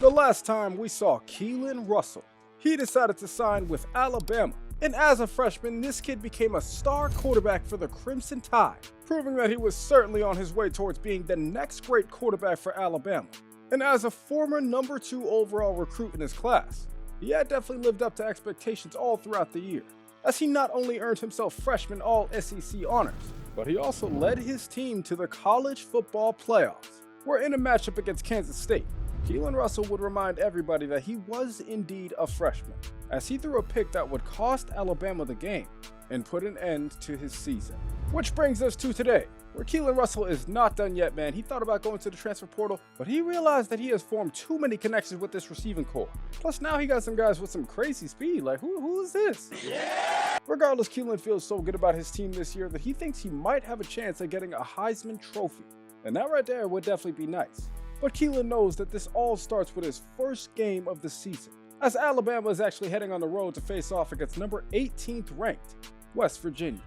the last time we saw Keelon Russell. He decided to sign with Alabama, and as a freshman, this kid became a star quarterback for the Crimson Tide, proving that he was certainly on his way towards being the next great quarterback for Alabama. And as a former number 2 overall recruit in his class, he had definitely lived up to expectations all throughout the year, as he not only earned himself freshman All-SEC honors, but he also led his team to the college football playoffs, where in a matchup against Kansas State, Keelon Russell would remind everybody that he was indeed a freshman, as he threw a pick that would cost Alabama the game and put an end to his season. Which brings us to today, where Keelon Russell is not done yet, man. He thought about going to the transfer portal, but he realized that he has formed too many connections with this receiving core. Plus now he got some guys with some crazy speed, like who is this? Yeah! Regardless, Keelon feels so good about his team this year that he thinks he might have a chance at getting a Heisman Trophy. And that right there would definitely be nice. But Keelon knows that this all starts with his first game of the season, as Alabama is actually heading on the road to face off against number 18th ranked West Virginia.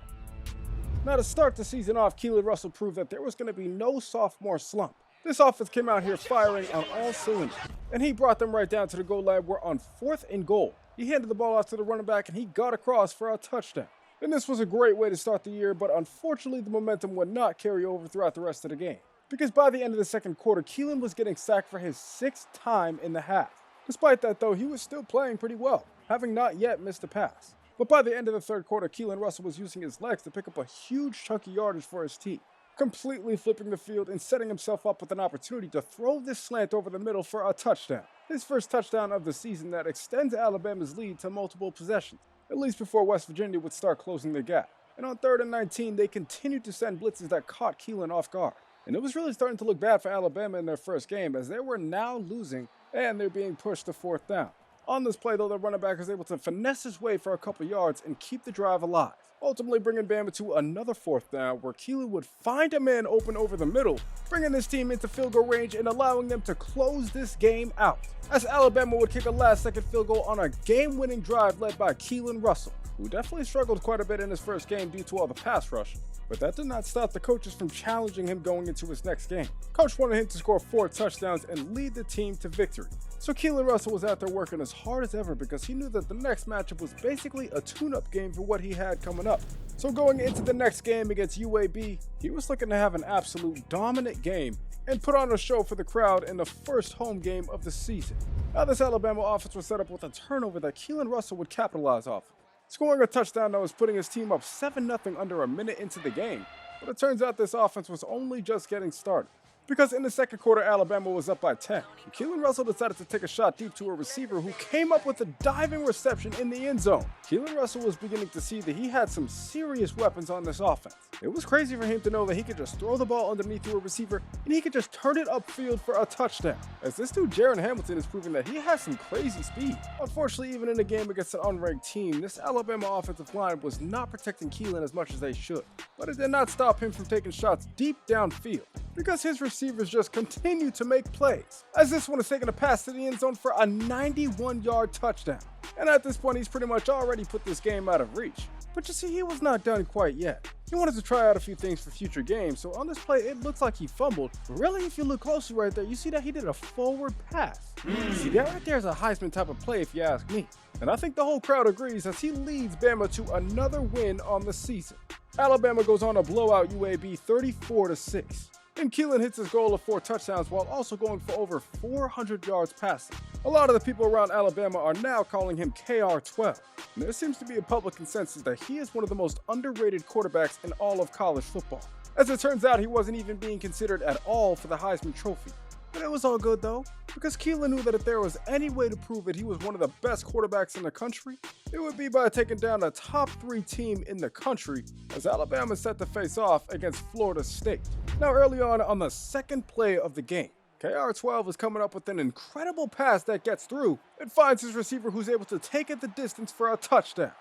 Now to start the season off, Keelon Russell proved that there was going to be no sophomore slump. This offense came out here firing on all cylinders, and he brought them right down to the goal line where on 4th and goal, he handed the ball off to the running back and he got across for a touchdown. And this was a great way to start the year, but unfortunately the momentum would not carry over throughout the rest of the game, because by the end of the second quarter, Keelon was getting sacked for his 6th time in the half. Despite that though, he was still playing pretty well, having not yet missed a pass. But by the end of the third quarter, Keelon Russell was using his legs to pick up a huge chunk of yardage for his team, completely flipping the field and setting himself up with an opportunity to throw this slant over the middle for a touchdown. His first touchdown of the season that extends Alabama's lead to multiple possessions, at least before West Virginia would start closing the gap. And on 3rd and 19, they continued to send blitzes that caught Keelon off guard. And it was really starting to look bad for Alabama in their first game, as they were now losing and they're being pushed to 4th down. On this play though, the running back was able to finesse his way for a couple yards and keep the drive alive, ultimately bringing Bama to another 4th down where Keelon would find a man open over the middle, bringing his team into field goal range and allowing them to close this game out, as Alabama would kick a last-second field goal on a game-winning drive led by Keelon Russell, who definitely struggled quite a bit in his first game due to all the pass rush. But that did not stop the coaches from challenging him going into his next game. Coach wanted him to score 4 touchdowns and lead the team to victory. So Keelon Russell was out there working as hard as ever because he knew that the next matchup was basically a tune-up game for what he had coming up. So going into the next game against UAB, he was looking to have an absolute dominant game and put on a show for the crowd in the first home game of the season. Now this Alabama offense was set up with a turnover that Keelon Russell would capitalize off. Scoring a touchdown that was putting his team up 7-0 under a minute into the game, but it turns out this offense was only just getting started, because in the second quarter Alabama was up by 10. And Keelon Russell decided to take a shot deep to a receiver who came up with a diving reception in the end zone. Keelon Russell was beginning to see that he had some serious weapons on this offense. It was crazy for him to know that he could just throw the ball underneath to a receiver and he could just turn it upfield for a touchdown, as this dude Jaron Hamilton is proving that he has some crazy speed. Unfortunately, even in a game against an unranked team, this Alabama offensive line was not protecting Keelon as much as they should, but it did not stop him from taking shots deep downfield, because his receivers just continued to make plays, as this one is taking a pass to the end zone for a 91-yard touchdown. And at this point, he's pretty much already put this game out of reach. But you see, he was not done quite yet. He wanted to try out a few things for future games, so on this play, it looks like he fumbled. But really, if you look closely right there, you see that he did a forward pass. See, that right there is a Heisman type of play if you ask me. And I think the whole crowd agrees, as he leads Bama to another win on the season. Alabama goes on to blow out UAB 34-6. And Keelon hits his goal of 4 touchdowns while also going for over 400 yards passing. A lot of the people around Alabama are now calling him KR12. And there seems to be a public consensus that he is one of the most underrated quarterbacks in all of college football. As it turns out, he wasn't even being considered at all for the Heisman Trophy. But it was all good though, because Keelon knew that if there was any way to prove that he was one of the best quarterbacks in the country, it would be by taking down a top 3 team in the country, as Alabama is set to face off against Florida State. Now early on the second play of the game, KR12 is coming up with an incredible pass that gets through and finds his receiver, who's able to take it the distance for a touchdown.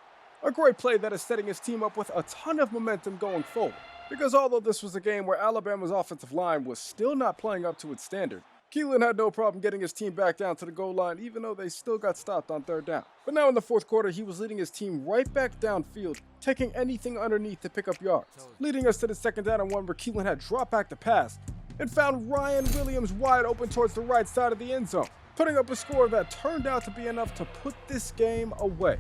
A great play that is setting his team up with a ton of momentum going forward. Because although this was a game where Alabama's offensive line was still not playing up to its standard, Keelon had no problem getting his team back down to the goal line, even though they still got stopped on 3rd down. But now in the 4th quarter, he was leading his team right back downfield, taking anything underneath to pick up yards, leading us to the 2nd down and 1 where Keelon had dropped back to pass and found Ryan Williams wide open towards the right side of the end zone. putting up a score that turned out to be enough to put this game away,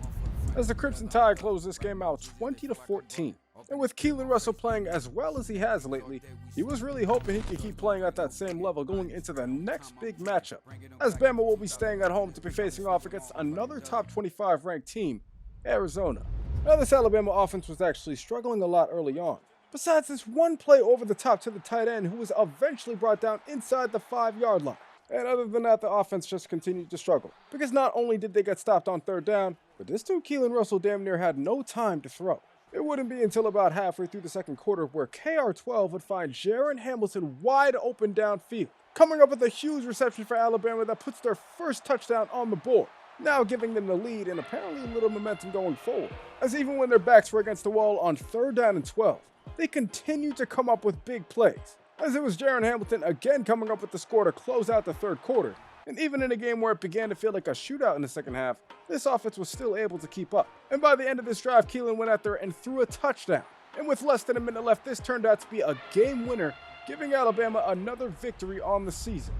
as the Crimson Tide closed this game out 20-14. And with Keelon Russell playing as well as he has lately, he was really hoping he could keep playing at that same level going into the next big matchup, as Bama will be staying at home to be facing off against another top 25 ranked team, Arizona. Now, this Alabama offense was actually struggling a lot early on, besides this one play over the top to the tight end who was eventually brought down inside the 5-yard line. And other than that, the offense just continued to struggle, because not only did they get stopped on third down, but this dude Keelon Russell damn near had no time to throw. It wouldn't be until about halfway through the second quarter where KR12 would find Jaron Hamilton wide open downfield, coming up with a huge reception for Alabama that puts their first touchdown on the board, now giving them the lead and apparently a little momentum going forward, as even when their backs were against the wall on 3rd down and 12, they continued to come up with big plays, as it was Jaron Hamilton again coming up with the score to close out the third quarter. And even in a game where it began to feel like a shootout in the second half, this offense was still able to keep up. And by the end of this drive, Keelon went out there and threw a touchdown. And with less than a minute left, this turned out to be a game winner, giving Alabama another victory on the season,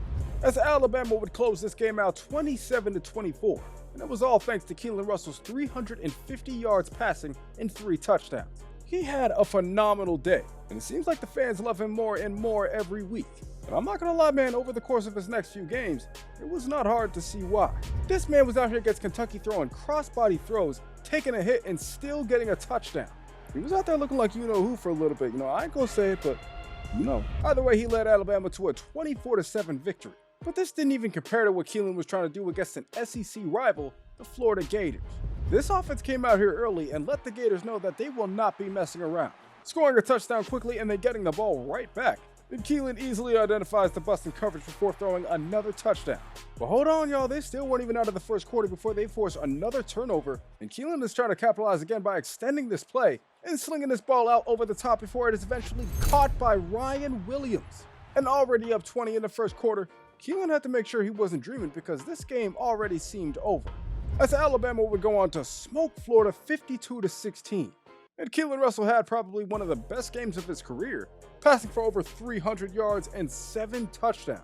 as Alabama would close this game out 27-24. And it was all thanks to Keelon Russell's 350 yards passing and 3 touchdowns. He had a phenomenal day, and it seems like the fans love him more and more every week. But I'm not gonna lie, man, over the course of his next few games, it was not hard to see why. This man was out here against Kentucky throwing crossbody throws, taking a hit, and still getting a touchdown. He was out there looking like you-know-who for a little bit. I ain't gonna say it, but Either way, he led Alabama to a 24-7 victory. But this didn't even compare to what Keelon was trying to do against an SEC rival, the Florida Gators. This offense came out here early and let the Gators know that they will not be messing around, scoring a touchdown quickly and then getting the ball right back. Then Keelon easily identifies the bust in coverage before throwing another touchdown. But hold on, y'all, they still weren't even out of the first quarter before they forced another turnover, and Keelon is trying to capitalize again by extending this play and slinging this ball out over the top before it is eventually caught by Ryan Williams. And already up 20 in the first quarter, Keelon had to make sure he wasn't dreaming because this game already seemed over, as Alabama would go on to smoke Florida 52-16. And Keelon Russell had probably one of the best games of his career, passing for over 300 yards and 7 touchdowns,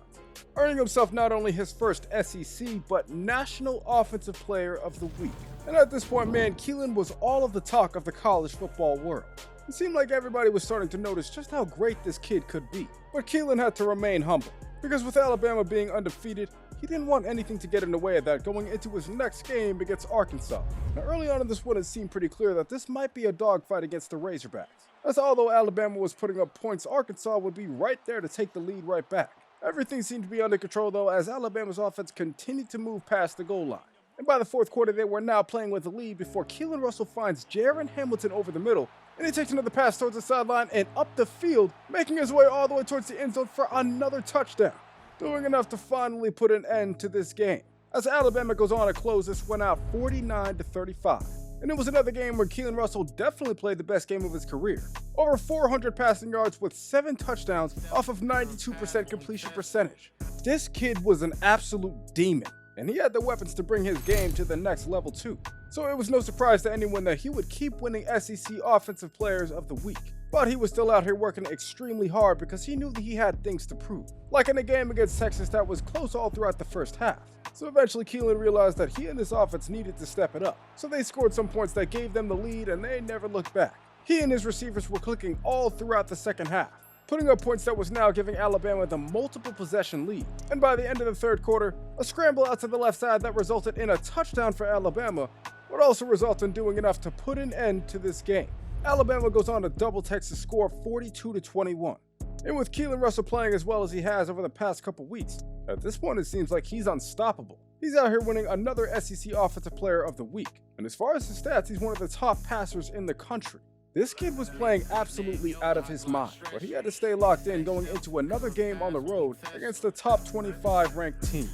earning himself not only his first SEC, but National Offensive Player of the Week. And at this point, man, Keelon was all of the talk of the college football world. It seemed like everybody was starting to notice just how great this kid could be. But Keelon had to remain humble, because with Alabama being undefeated, he didn't want anything to get in the way of that going into his next game against Arkansas. Now, early on in this one, it seemed pretty clear that this might be a dogfight against the Razorbacks, as although Alabama was putting up points, Arkansas would be right there to take the lead right back. Everything seemed to be under control, though, as Alabama's offense continued to move past the goal line. And by the fourth quarter, they were now playing with the lead before Keelon Russell finds Jaron Hamilton over the middle, and he takes another pass towards the sideline and up the field, making his way all the way towards the end zone for another touchdown, doing enough to finally put an end to this game, as Alabama goes on to close this one out 49-35. And it was another game where Keelon Russell definitely played the best game of his career. Over 400 passing yards with 7 touchdowns off of 92% completion percentage. This kid was an absolute demon, and he had the weapons to bring his game to the next level too. So it was no surprise to anyone that he would keep winning SEC Offensive Players of the Week. But he was still out here working extremely hard because he knew that he had things to prove, like in a game against Texas that was close all throughout the first half. So eventually Keelon realized that he and this offense needed to step it up. So they scored some points that gave them the lead and they never looked back. He and his receivers were clicking all throughout the second half, putting up points that was now giving Alabama the multiple possession lead. And by the end of the third quarter, a scramble out to the left side that resulted in a touchdown for Alabama would also result in doing enough to put an end to this game. Alabama goes on to double Texas score 42-21. And with Keelon Russell playing as well as he has over the past couple weeks, at this point it seems like he's unstoppable. He's out here winning another SEC Offensive Player of the Week. And as far as his stats, he's one of the top passers in the country. This kid was playing absolutely out of his mind, but he had to stay locked in going into another game on the road against the top 25 ranked team.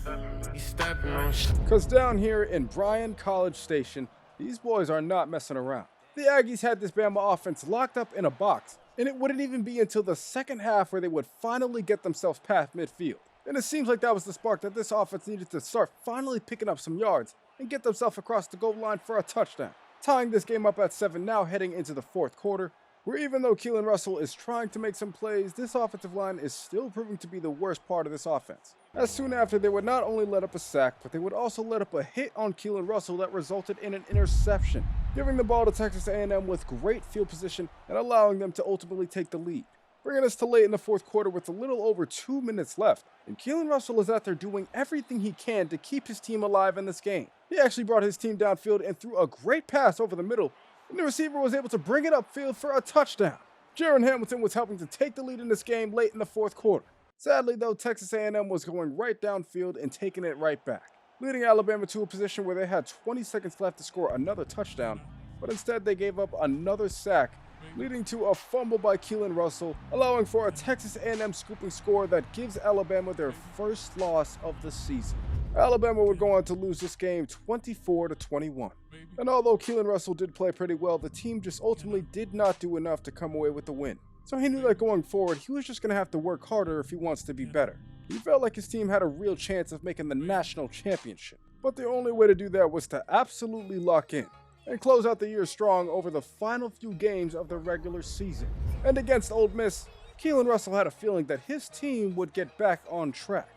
Because down here in Bryan College Station, these boys are not messing around. The Aggies had this Bama offense locked up in a box, and it wouldn't even be until the second half where they would finally get themselves past midfield. And it seems like that was the spark that this offense needed to start finally picking up some yards and get themselves across the goal line for a touchdown, tying this game up at 7 now heading into the fourth quarter, where even though Keelon Russell is trying to make some plays, this offensive line is still proving to be the worst part of this offense. As soon after, they would not only let up a sack, but they would also let up a hit on Keelon Russell that resulted in an interception, giving the ball to Texas A&M with great field position and allowing them to ultimately take the lead. Bringing us to late in the fourth quarter with a little over 2 minutes left, and Keelon Russell is out there doing everything he can to keep his team alive in this game. He actually brought his team downfield and threw a great pass over the middle, and the receiver was able to bring it upfield for a touchdown. Jaron Hamilton was helping to take the lead in this game late in the fourth quarter. Sadly though, Texas A&M was going right downfield and taking it right back, leading Alabama to a position where they had 20 seconds left to score another touchdown, but instead they gave up another sack, leading to a fumble by Keelon Russell, allowing for a Texas A&M scooping score that gives Alabama their first loss of the season. Alabama would go on to lose this game 24-21. And although Keelon Russell did play pretty well, the team just ultimately did not do enough to come away with the win. So he knew that going forward, he was just going to have to work harder if he wants to be better. He felt like his team had a real chance of making the national championship. But the only way to do that was to absolutely lock in and close out the year strong over the final few games of the regular season. And against Ole Miss, Keelon Russell had a feeling that his team would get back on track.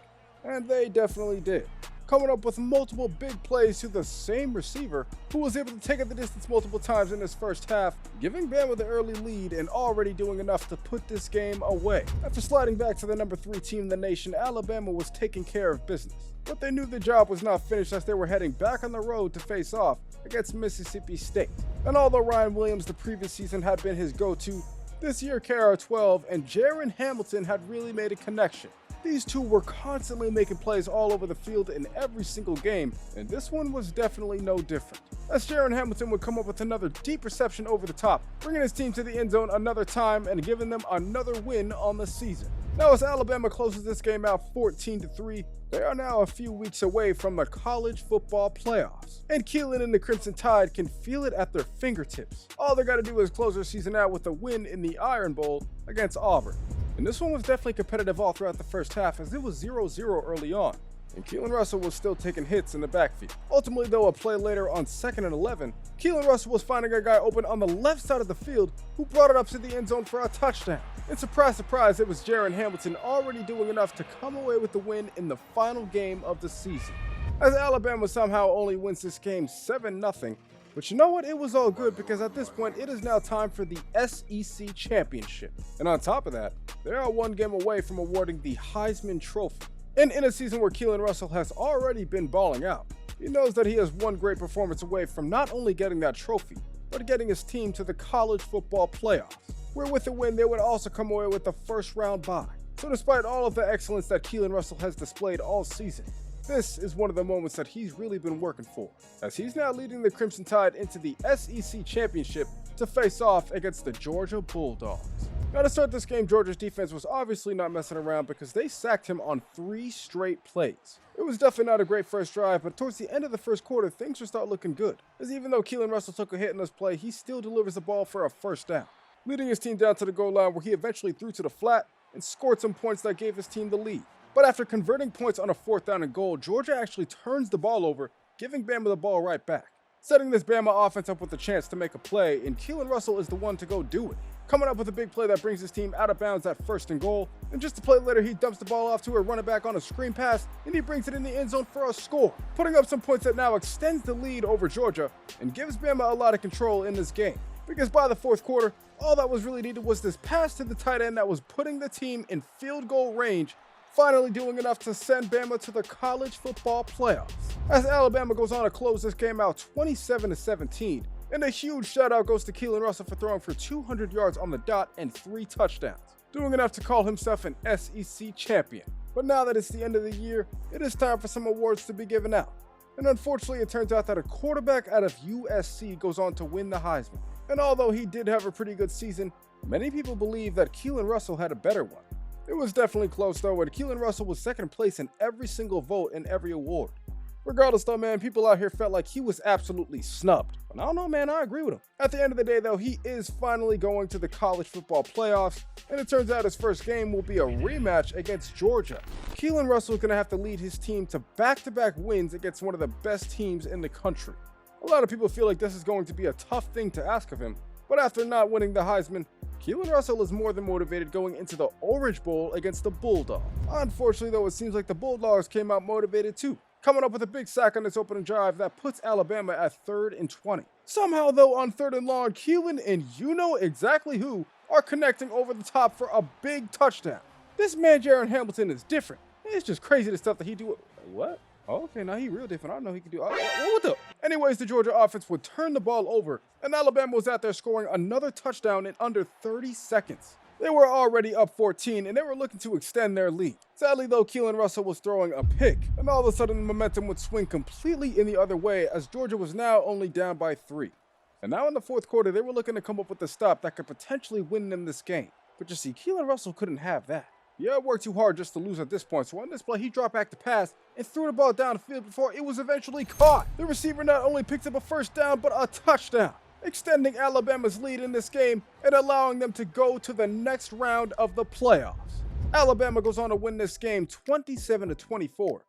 And they definitely did, coming up with multiple big plays to the same receiver who was able to take it the distance multiple times in his first half, giving Bama the early lead and already doing enough to put this game away. After sliding back to the number 3 team in the nation, Alabama was taking care of business. But they knew the job was not finished as they were heading back on the road to face off against Mississippi State. And although Ryan Williams the previous season had been his go-to, this year KR12 and Jaron Hamilton had really made a connection. These two were constantly making plays all over the field in every single game, and this one was definitely no different, as Jaron Hamilton would come up with another deep reception over the top, bringing his team to the end zone another time and giving them another win on the season. Now as Alabama closes this game out 14-3, they are now a few weeks away from the college football playoffs, and Keelon and the Crimson Tide can feel it at their fingertips. All they gotta do is close their season out with a win in the Iron Bowl against Auburn. And this one was definitely competitive all throughout the first half, as it was 0-0 early on, and Keelon Russell was still taking hits in the backfield. Ultimately though, a play later on 2nd and 11, Keelon Russell was finding a guy open on the left side of the field who brought it up to the end zone for a touchdown. And surprise, surprise, it was Jaron Hamilton already doing enough to come away with the win in the final game of the season, as Alabama somehow only wins this game 7-0. But you know what? It was all good, because at this point, it is now time for the SEC Championship. And on top of that, they are one game away from awarding the Heisman Trophy. And in a season where Keelon Russell has already been balling out, he knows that he has one great performance away from not only getting that trophy, but getting his team to the college football playoffs, where with a win, they would also come away with the first round bye. So despite all of the excellence that Keelon Russell has displayed all season, this is one of the moments that he's really been working for, as he's now leading the Crimson Tide into the SEC Championship to face off against the Georgia Bulldogs. Now to start this game, Georgia's defense was obviously not messing around, because they sacked him on 3 straight plays. It was definitely not a great first drive, but towards the end of the first quarter, things would start looking good, as even though Keelon Russell took a hit in this play, he still delivers the ball for a first down, leading his team down to the goal line, where he eventually threw to the flat and scored some points that gave his team the lead. But after converting points on a 4th down and goal, Georgia actually turns the ball over, giving Bama the ball right back, setting this Bama offense up with a chance to make a play, and Keelon Russell is the one to go do it, coming up with a big play that brings his team out of bounds at 1st and goal, and just a play later he dumps the ball off to a running back on a screen pass, and he brings it in the end zone for a score, putting up some points that now extends the lead over Georgia and gives Bama a lot of control in this game. Because by the 4th quarter, all that was really needed was this pass to the tight end that was putting the team in field goal range, finally doing enough to send Bama to the college football playoffs, as Alabama goes on to close this game out 27-17, and a huge shout out goes to Keelon Russell for throwing for 200 yards on the dot and 3 touchdowns, doing enough to call himself an SEC champion. But now that it's the end of the year, it is time for some awards to be given out, and unfortunately it turns out that a quarterback out of USC goes on to win the Heisman. And although he did have a pretty good season, many people believe that Keelon Russell had a better one. It was definitely close though, and Keelon Russell was 2nd place in every single vote in every award. Regardless though, man, people out here felt like he was absolutely snubbed. And I don't know, man, I agree with him. At the end of the day though, he is finally going to the college football playoffs, and it turns out his first game will be a rematch against Georgia. Keelon Russell is going to have to lead his team to back-to-back wins against one of the best teams in the country. A lot of people feel like this is going to be a tough thing to ask of him, But after not winning the Heisman, Keelon Russell is more than motivated going into the Orange Bowl against the Bulldogs. Unfortunately though, it seems like the Bulldogs came out motivated too, coming up with a big sack on this opening drive that puts Alabama at 3rd and 20. Somehow though, on 3rd and long, Keelon and you know exactly who are connecting over the top for a big touchdown. This man Jaron Hamilton is different. It's just crazy the stuff that he do. What? Oh, okay, now he real different. I don't know he can do. What the? Anyways, the Georgia offense would turn the ball over, and Alabama was out there scoring another touchdown in under 30 seconds. They were already up 14, and they were looking to extend their lead. Sadly, though, Keelon Russell was throwing a pick, and all of a sudden the momentum would swing completely in the other way as Georgia was now only down by 3. And now in the 4th quarter, they were looking to come up with a stop that could potentially win them this game. But you see, Keelon Russell couldn't have that. Yeah, it worked too hard just to lose at this point, so on this play, he dropped back to pass and threw the ball downfield before it was eventually caught. The receiver not only picked up a first down, but a touchdown, extending Alabama's lead in this game and allowing them to go to the next round of the playoffs. Alabama goes on to win this game 27-24.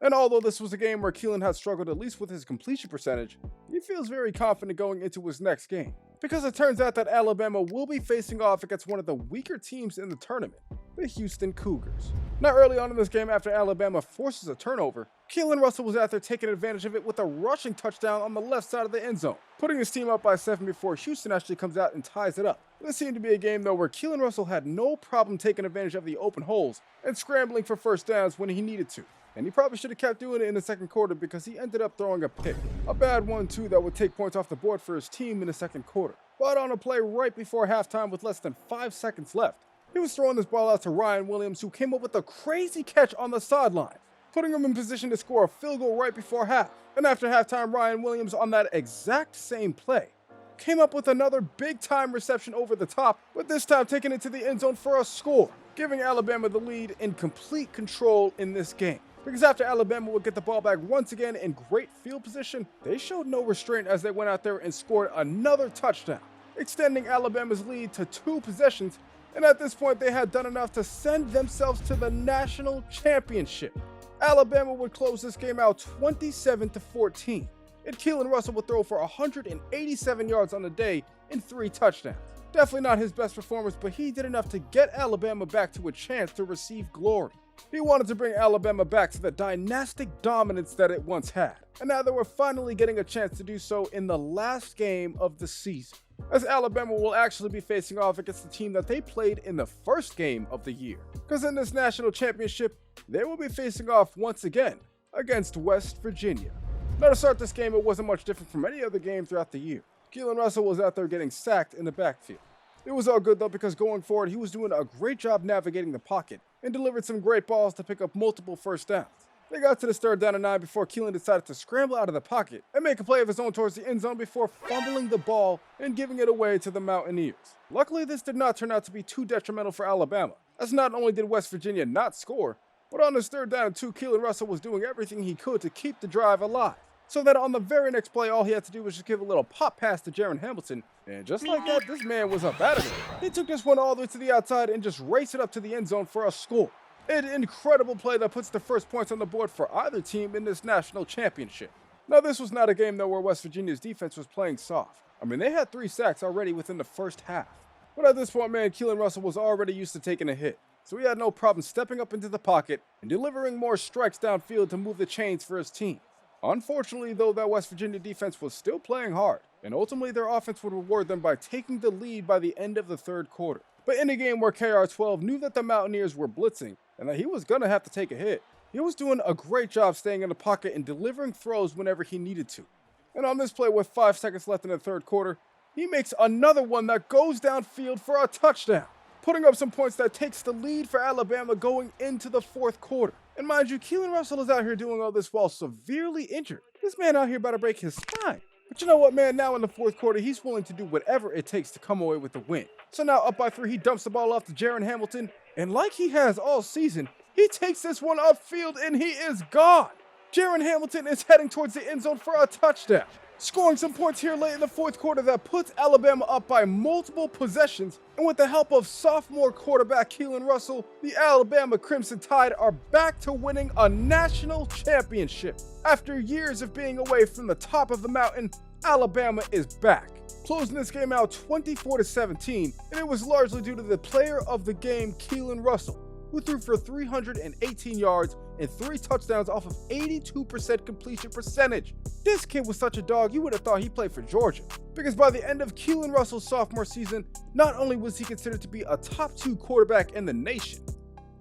And although this was a game where Keelon had struggled at least with his completion percentage, he feels very confident going into his next game, because it turns out that Alabama will be facing off against one of the weaker teams in the tournament, the Houston Cougars. Now early on in this game, after Alabama forces a turnover, Keelon Russell was out there taking advantage of it with a rushing touchdown on the left side of the end zone, putting his team up by 7 before Houston actually comes out and ties it up. This seemed to be a game though where Keelon Russell had no problem taking advantage of the open holes and scrambling for first downs when he needed to. And he probably should have kept doing it in the 2nd quarter because he ended up throwing a pick. A bad one too that would take points off the board for his team in the 2nd quarter. But on a play right before halftime with less than 5 seconds left, he was throwing this ball out to Ryan Williams, who came up with a crazy catch on the sideline, putting him in position to score a field goal right before half. And after halftime, Ryan Williams on that exact same play came up with another big-time reception over the top, but this time taking it to the end zone for a score, giving Alabama the lead in complete control in this game. Because after Alabama would get the ball back once again in great field position, they showed no restraint as they went out there and scored another touchdown, extending Alabama's lead to 2 possessions, and at this point they had done enough to send themselves to the national championship. Alabama would close this game out 27-14, and Keelon Russell would throw for 187 yards on the day and 3 touchdowns. Definitely not his best performance, but he did enough to get Alabama back to a chance to receive glory. He wanted to bring Alabama back to the dynastic dominance that it once had, and now they were finally getting a chance to do so in the last game of the season, as Alabama will actually be facing off against the team that they played in the first game of the year, because in this national championship, they will be facing off once again against West Virginia. Now to start this game, it wasn't much different from any other game throughout the year. Keelon Russell was out there getting sacked in the backfield. It was all good though, because going forward, he was doing a great job navigating the pocket and delivered some great balls to pick up multiple first downs. They got to this 3rd down and 9 before Keelon decided to scramble out of the pocket and make a play of his own towards the end zone before fumbling the ball and giving it away to the Mountaineers. Luckily, this did not turn out to be too detrimental for Alabama, as not only did West Virginia not score, but on this 3rd down and 2, Keelon Russell was doing everything he could to keep the drive alive. So that on the very next play, all he had to do was just give a little pop pass to Jaron Hamilton, and just like that, this man was up out of it. He took this one all the way to the outside and just raced it up to the end zone for a score. An incredible play that puts the first points on the board for either team in this national championship. Now, this was not a game, though, where West Virginia's defense was playing soft. I mean, they had 3 sacks already within the first half. But at this point, man, Keelon Russell was already used to taking a hit, so he had no problem stepping up into the pocket and delivering more strikes downfield to move the chains for his team. Unfortunately, though, that West Virginia defense was still playing hard, and ultimately their offense would reward them by taking the lead by the end of the 3rd quarter. But in a game where KR12 knew that the Mountaineers were blitzing and that he was going to have to take a hit, he was doing a great job staying in the pocket and delivering throws whenever he needed to. And on this play with 5 seconds left in the 3rd quarter, he makes another one that goes downfield for a touchdown, putting up some points that takes the lead for Alabama going into the 4th quarter. And mind you, Keelon Russell is out here doing all this while severely injured. This man out here about to break his spine. But you know what, man? Now in the 4th quarter, he's willing to do whatever it takes to come away with the win. So now up by 3, he dumps the ball off to Jaron Hamilton. And like he has all season, he takes this one upfield and he is gone. Jaron Hamilton is heading towards the end zone for a touchdown, scoring some points here late in the 4th quarter that puts Alabama up by multiple possessions. And with the help of sophomore quarterback Keelon Russell, the Alabama Crimson Tide are back to winning a national championship. After years of being away from the top of the mountain, Alabama is back, closing this game out 24-17, and it was largely due to the player of the game, Keelon Russell, who threw for 318 yards and 3 touchdowns off of 82% completion percentage. This kid was such a dog, you would have thought he played for Georgia, because by the end of Keelon Russell's sophomore season, not only was he considered to be a top 2 quarterback in the nation,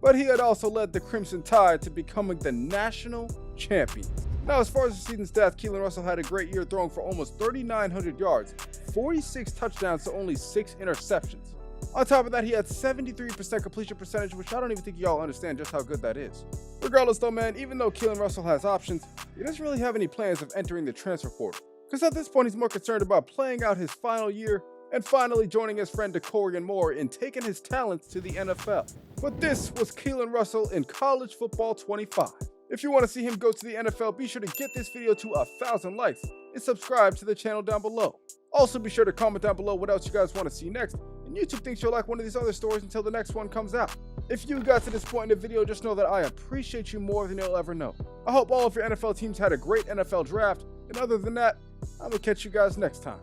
but he had also led the Crimson Tide to becoming the national champion. Now, as far as the season stats, Keelon Russell had a great year, throwing for almost 3,900 yards, 46 touchdowns to only 6 interceptions. On top of that, he had 73% completion percentage, which I don't even think y'all understand just how good that is. Regardless though, man, even though Keelon Russell has options, he doesn't really have any plans of entering the transfer portal, because at this point he's more concerned about playing out his final year and finally joining his friend DeCorian Moore in taking his talents to the NFL. But this was Keelon Russell in College Football 25. If you want to see him go to the NFL, be sure to get this video to 1,000 likes and subscribe to the channel down below. Also, be sure to comment down below what else you guys want to see next, and YouTube thinks you'll like one of these other stories until the next one comes out. If you got to this point in the video, just know that I appreciate you more than you'll ever know. I hope all of your NFL teams had a great NFL draft, and other than that, I'm going to catch you guys next time.